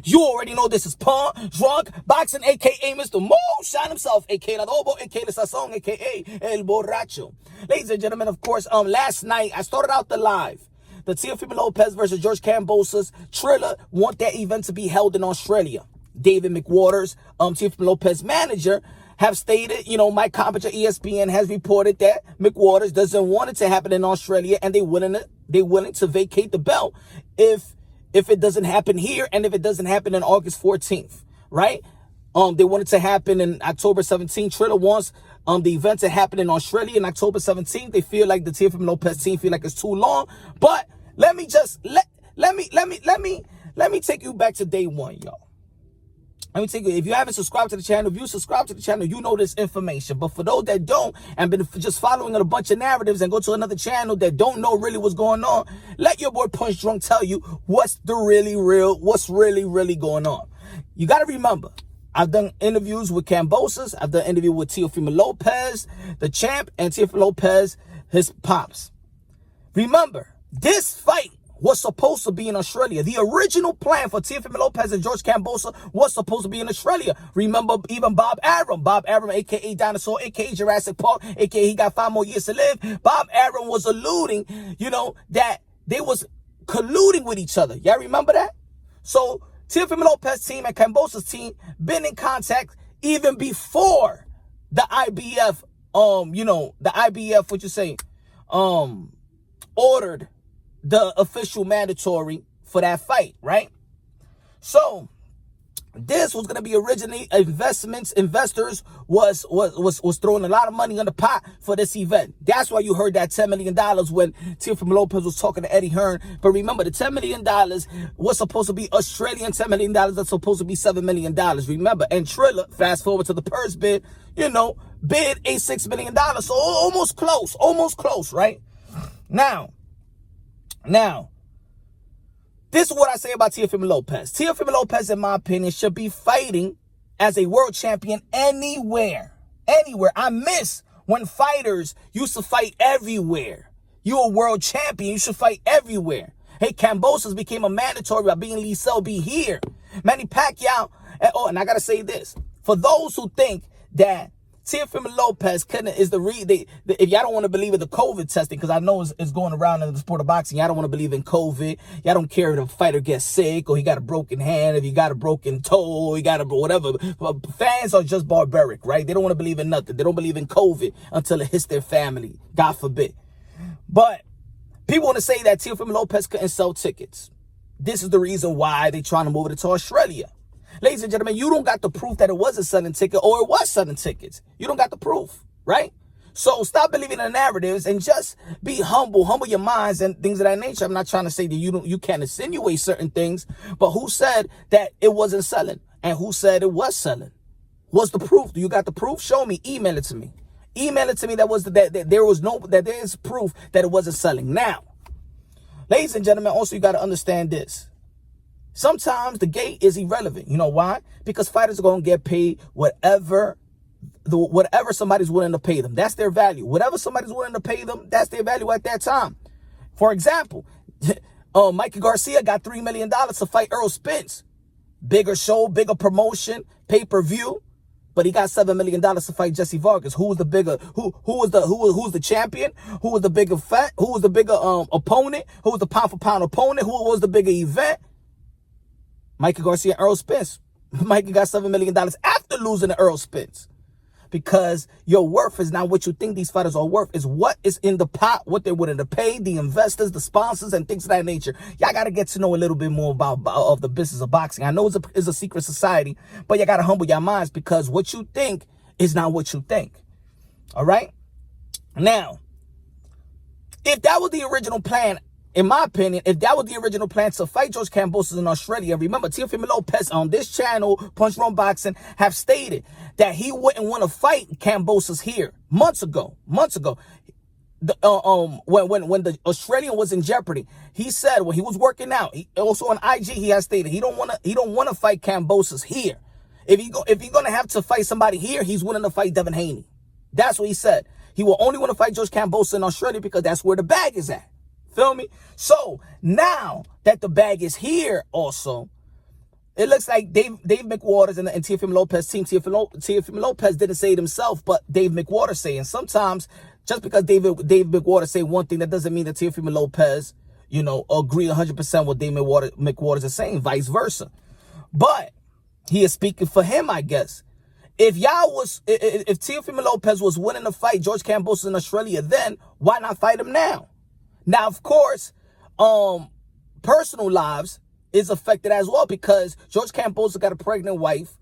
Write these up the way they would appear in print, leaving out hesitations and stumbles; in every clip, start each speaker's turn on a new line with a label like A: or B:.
A: You already know this is Pawn Drunk Boxing, a.k.a. Mr. Moonshine himself, a.k.a. El Hobo, a.k.a. El Sazón, a.k.a. El Borracho. Ladies and gentlemen, of course, last night, I started out the live. The Teofimo Lopez versus George Kambosos TRILLER want that event to be held in Australia. David McWaters, Teofimo Lopez manager, have stated, Mike Compage at ESPN has reported that McWaters doesn't want it to happen in Australia, and they're willing to vacate the belt if it doesn't happen here and if it doesn't happen on August 14th, right? They want it to happen in October 17th. TRILLER wants the event to happen in Australia in October 17th. They feel like the Teofimo Lopez team feel like it's too long, but let me take you back to day one, y'all. Let me take you, if you haven't subscribed to the channel, if you subscribe to the channel, you know this information. But for those that don't and been just following a bunch of narratives and go to another channel that don't know really what's going on, let your boy Punch Drunk tell you what's really going on. You got to remember, I've done interviews with Kambosos. I've done interview with Teofimo Lopez, the champ, and Teofimo Lopez, his pops. Remember, this fight was supposed to be in Australia. The original plan for Teofimo Lopez and George Kambosos was supposed to be in Australia. Remember, even Bob Arum, a.k.a. Dinosaur, a.k.a. Jurassic Park, a.k.a. he got 5 more years to live. Bob Arum was alluding, that they was colluding with each other. Y'all remember that? So, Teofimo Lopez team and Kambosos team been in contact even before the IBF, ordered the official mandatory for that fight, right? So this was going to be originally investors was throwing a lot of money on the pot for this event. That's why you heard that $10 million when Teofimo Lopez was talking to Eddie Hearn. But remember, the $10 million was supposed to be Australian $10 million. That's supposed to be $7 million. Remember, and TRILLER, fast forward to the purse bid, bid a $6 million. So almost close, right? Now, this is what I say about Teofimo Lopez. Teofimo Lopez, in my opinion, should be fighting as a world champion anywhere. I miss when fighters used to fight everywhere. You're a world champion. You should fight everywhere. Hey, Kambosos became a mandatory by being Lee Selby here. Manny Pacquiao. And I got to say this. For those who think that Teofimo Lopez if y'all don't want to believe in the COVID testing, because I know it's going around in the sport of boxing, y'all don't want to believe in COVID. Y'all don't care if the fighter gets sick or he got a broken hand, if he got a broken toe, or he got whatever. Fans are just barbaric, right? They don't want to believe in nothing. They don't believe in COVID until it hits their family, God forbid. But people want to say that Teofimo Lopez couldn't sell tickets. This is the reason why they're trying to move it to Australia. Ladies and gentlemen, you don't got the proof that it was a selling ticket or it was selling tickets. You don't got the proof, right? So stop believing in the narratives and just be humble. Humble your minds and things of that nature. I'm not trying to say that you can't insinuate certain things, but who said that it wasn't selling and who said it was selling? What's the proof? Do you got the proof? Show me. Email it to me. Email it to me that there is proof that it wasn't selling. Now, ladies and gentlemen, also you got to understand this. Sometimes the gate is irrelevant. You know why? Because fighters are going to get paid whatever somebody's willing to pay them. That's their value. Whatever somebody's willing to pay them, that's their value at that time. For example, Mikey Garcia got $3 million to fight Errol Spence. Bigger show, bigger promotion, pay-per-view. But he got $7 million to fight Jesse Vargas. Who's the champion? Who was the bigger opponent? Who was the pound for pound opponent? Who was the bigger event? Mikey Garcia and Errol Spence. Mikey got $7 million after losing to Errol Spence. Because your worth is not what you think these fighters are worth. It's what is in the pot, what they're willing to pay, the investors, the sponsors, and things of that nature. Y'all got to get to know a little bit more of the business of boxing. I know it's a secret society, but you got to humble your minds because what you think is not what you think. All right? Now, if that was the original plan, in my opinion, if that was the original plan to fight George Kambosos in Australia, remember, Teofimo Lopez on this channel, Punch Drunk Boxing, have stated that he wouldn't want to fight Kambosos here months ago. When the Australian was in jeopardy, he said when he was working out, he also on IG, he has stated he don't want to fight Kambosos here. If he's gonna have to fight somebody here, he's willing to fight Devin Haney. That's what he said. He will only want to fight George Kambosos in Australia because that's where the bag is at. Feel me? So now that the bag is here also, It looks like Dave McWaters and Teofimo Lopez team. Teofimo Lopez didn't say it himself, but Dave McWaters say. And sometimes, just because Dave McWaters say one thing, that doesn't mean that Teofimo Lopez, you know, agree 100% with Dave McWaters is saying, vice versa. But he is speaking for him, I guess. If Teofimo Lopez was winning the fight, George Kambosos in Australia, then why not fight him now? Now, of course, personal lives is affected as well, because George Kambosos got a pregnant wife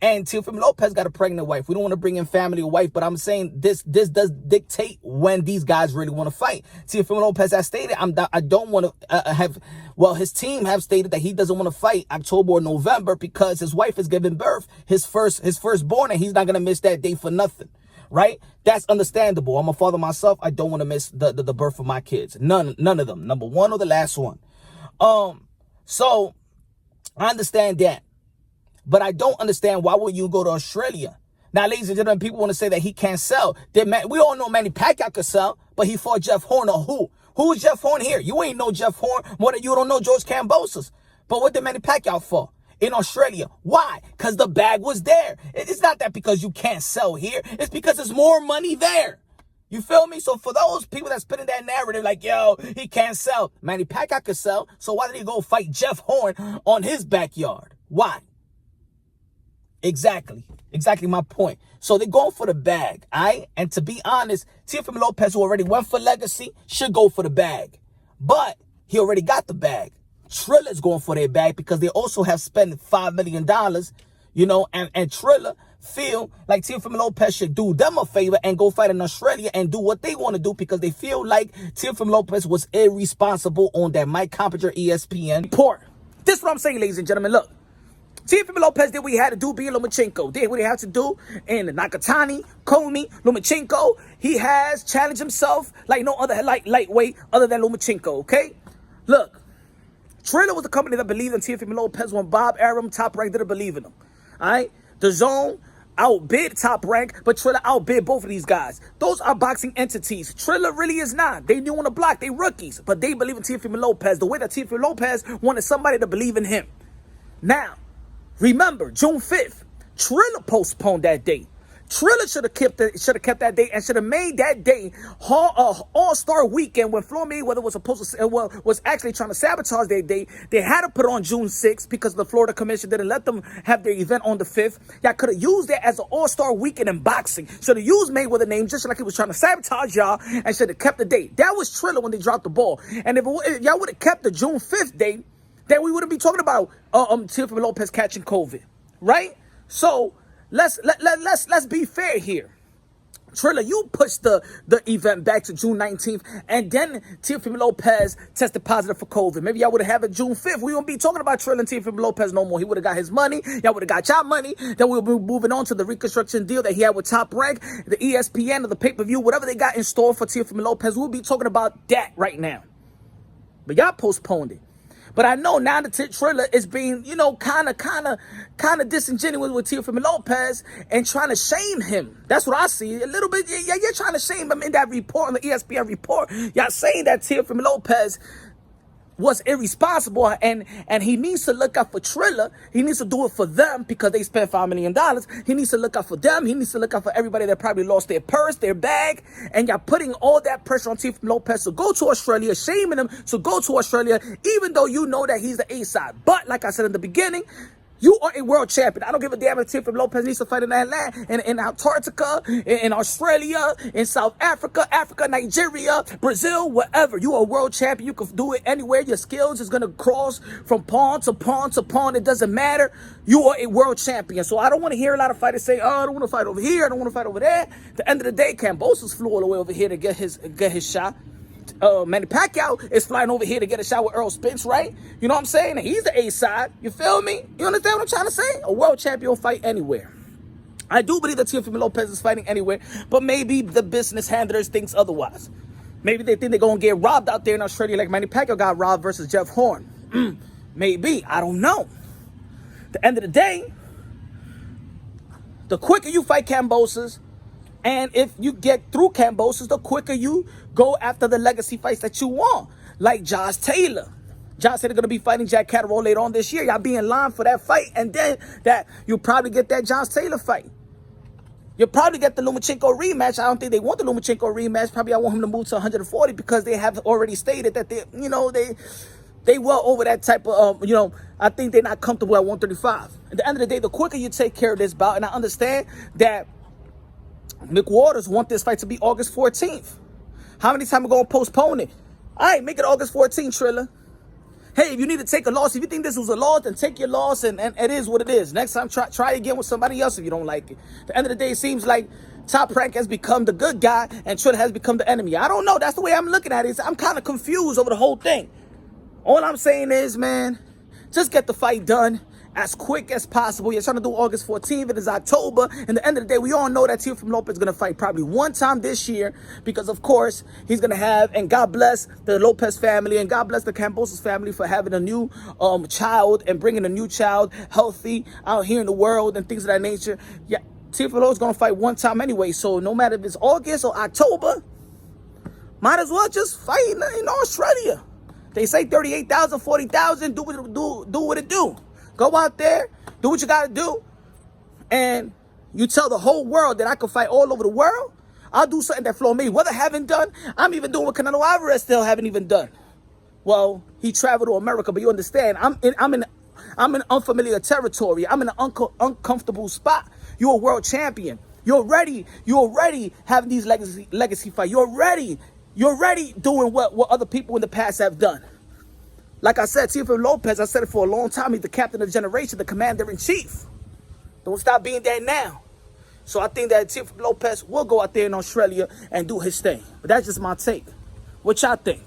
A: and Teofimo Lopez got a pregnant wife. We don't want to bring in family or wife, but I'm saying this does dictate when these guys really want to fight. Teofimo Lopez has stated, I don't want to his team have stated that he doesn't want to fight October or November because his wife is giving birth, his firstborn, and he's not going to miss that day for nothing. Right? That's understandable. I'm a father myself. I don't want to miss the birth of my kids. None of them. Number one or the last one. So I understand that. But I don't understand, why would you go to Australia? Now, ladies and gentlemen, people want to say that he can't sell. We all know Manny Pacquiao could sell, but he fought Jeff Horn or who? Who is Jeff Horn here? You ain't know Jeff Horn more than you don't know George Kambosos. But what did Manny Pacquiao for? In Australia. Why? Because the bag was there. It's not that because you can't sell here. It's because there's more money there. You feel me? So for those people that's spinning that narrative like, yo, he can't sell. Manny Pacquiao could sell. So why did he go fight Jeff Horn on his backyard? Why? Exactly my point. So they're going for the bag, all right? And to be honest, Teofimo Lopez, who already went for legacy, should go for the bag. But he already got the bag. Triller's going for their bag because they also have spent $5 million, you know, and Triller feel like Teofimo Lopez should do them a favor and go fight in Australia and do what they want to do because they feel like Teofimo Lopez was irresponsible on that Mike Compinger ESPN report. This is what I'm saying, ladies and gentlemen. Look. Teofimo Lopez did what he had to do, being Lomachenko. Did what he had to do in Nakatani, Komi, Lomachenko. He has challenged himself like no other lightweight other than Lomachenko, okay? Look, Triller was a company that believed in Teofimo Lopez when Bob Arum, Top Rank, didn't believe in him, all right? The Zone outbid Top Rank, but Triller outbid both of these guys. Those are boxing entities. Triller really is not. They new on the block. They rookies, but they believe in Teofimo Lopez the way that Teofimo Lopez wanted somebody to believe in him. Now, remember, June 5th, Triller postponed that date. Triller should have kept that date and should have made that day all-star weekend when Floyd Mayweather was supposed to, was actually trying to sabotage their date. They had to put it on June 6th because the Florida Commission didn't let them have their event on the 5th. Y'all could have used that as an all-star weekend in boxing. Should have used Mayweather's name just like he was trying to sabotage y'all and should have kept the date. That was Triller when they dropped the ball. And if y'all would have kept the June 5th date, then we wouldn't be talking about Teofimo Lopez catching COVID, right? So let's be fair here. Triller, you pushed the event back to June 19th, and then Teofimo Lopez tested positive for COVID. Maybe y'all would have it June 5th. We won't be talking about Triller and Teofimo Lopez no more. He would have got his money. Y'all would have got y'all money. Then we'll be moving on to the reconstruction deal that he had with Top Rank, the ESPN, or the pay-per-view, whatever they got in store for Teofimo Lopez. We'll be talking about that right now. But y'all postponed it. But I know now that Triller is being, you know, kind of disingenuous with Teofimo Lopez and trying to shame him. That's what I see. A little bit, yeah, you're trying to shame him in that report, on the ESPN report. Y'all saying that Teofimo Lopez was irresponsible and he needs to look out for Triller. He needs to do it for them because they spent $5 million. He needs to look out for them. He needs to look out for everybody that probably lost their purse, their bag. And y'all putting all that pressure on Teofimo Lopez to go to Australia, shaming him to go to Australia, even though you know that he's the A side. But like I said in the beginning, you are a world champion. I don't give a damn if Teofimo Lopez needs to fight in that land, in Antarctica, in Australia, in South Africa, Nigeria, Brazil, wherever. You are a world champion. You can do it anywhere. Your skills is going to cross from pawn to pawn to pawn. It doesn't matter. You are a world champion. So I don't want to hear a lot of fighters say, oh, I don't want to fight over here. I don't want to fight over there. At the end of the day, Kambosos flew all the way over here to get his shot. Manny Pacquiao is flying over here to get a shot with Earl Spence, right? You know what I'm saying? And he's the A side. You feel me? You understand what I'm trying to say? A world champion will fight anywhere. I do believe that Teofimo Lopez is fighting anywhere, but maybe the business handlers thinks otherwise. Maybe they think they're going to get robbed out there in Australia like Manny Pacquiao got robbed versus Jeff Horn. Maybe. I don't know. At the end of the day, the quicker you fight Kambosos, and if you get through Kambosos, the quicker you go after the legacy fights that you want. Like Josh Taylor. John said they're going to be fighting Jack Catterall later on this year. Y'all be in line for that fight. And then you'll probably get that John Taylor fight. You'll probably get the Lomachenko rematch. I don't think they want the Lomachenko rematch. Probably I want him to move to 140 because they have already stated that they well over that type of, I think they're not comfortable at 135. At the end of the day, the quicker you take care of this bout, and I understand that Mick Waters want this fight to be August 14th. How many times are going to postpone it? All right, make it August 14th, Triller. Hey, if you need to take a loss, if you think this was a loss, then take your loss, and it is what it is. Next time, try again with somebody else if you don't like it. At the end of the day, it seems like Top Rank has become the good guy and Triller has become the enemy. I don't know. That's the way I'm looking at it. I'm kind of confused over the whole thing. All I'm saying is, man, just get the fight done as quick as possible. You're trying to do August 14th. It is October. And at the end of the day, we all know that Teofimo Lopez is going to fight probably one time this year because, of course, he's going to have, and God bless the Lopez family and God bless the Kambosos family for having a new child and bringing a new child healthy out here in the world and things of that nature. Yeah, Teofimo Lopez is going to fight one time anyway. So no matter if it's August or October, might as well just fight in Australia. They say 38,000, 40,000, do what it do. Go out there, do what you got to do, and you tell the whole world that I can fight all over the world. I'll do something that Floyd Mayweather haven't done. I'm even doing what Canelo Alvarez still haven't even done. Well, he traveled to America, but you understand, I'm in unfamiliar territory. I'm in an uncomfortable spot. You're a world champion. You're already having these legacy fights. You're already doing what other people in the past have done. Like I said, Teofimo Lopez, I said it for a long time, he's the captain of the generation, the commander-in-chief. Don't stop being that now. So I think that Teofimo Lopez will go out there in Australia and do his thing. But that's just my take. What y'all think?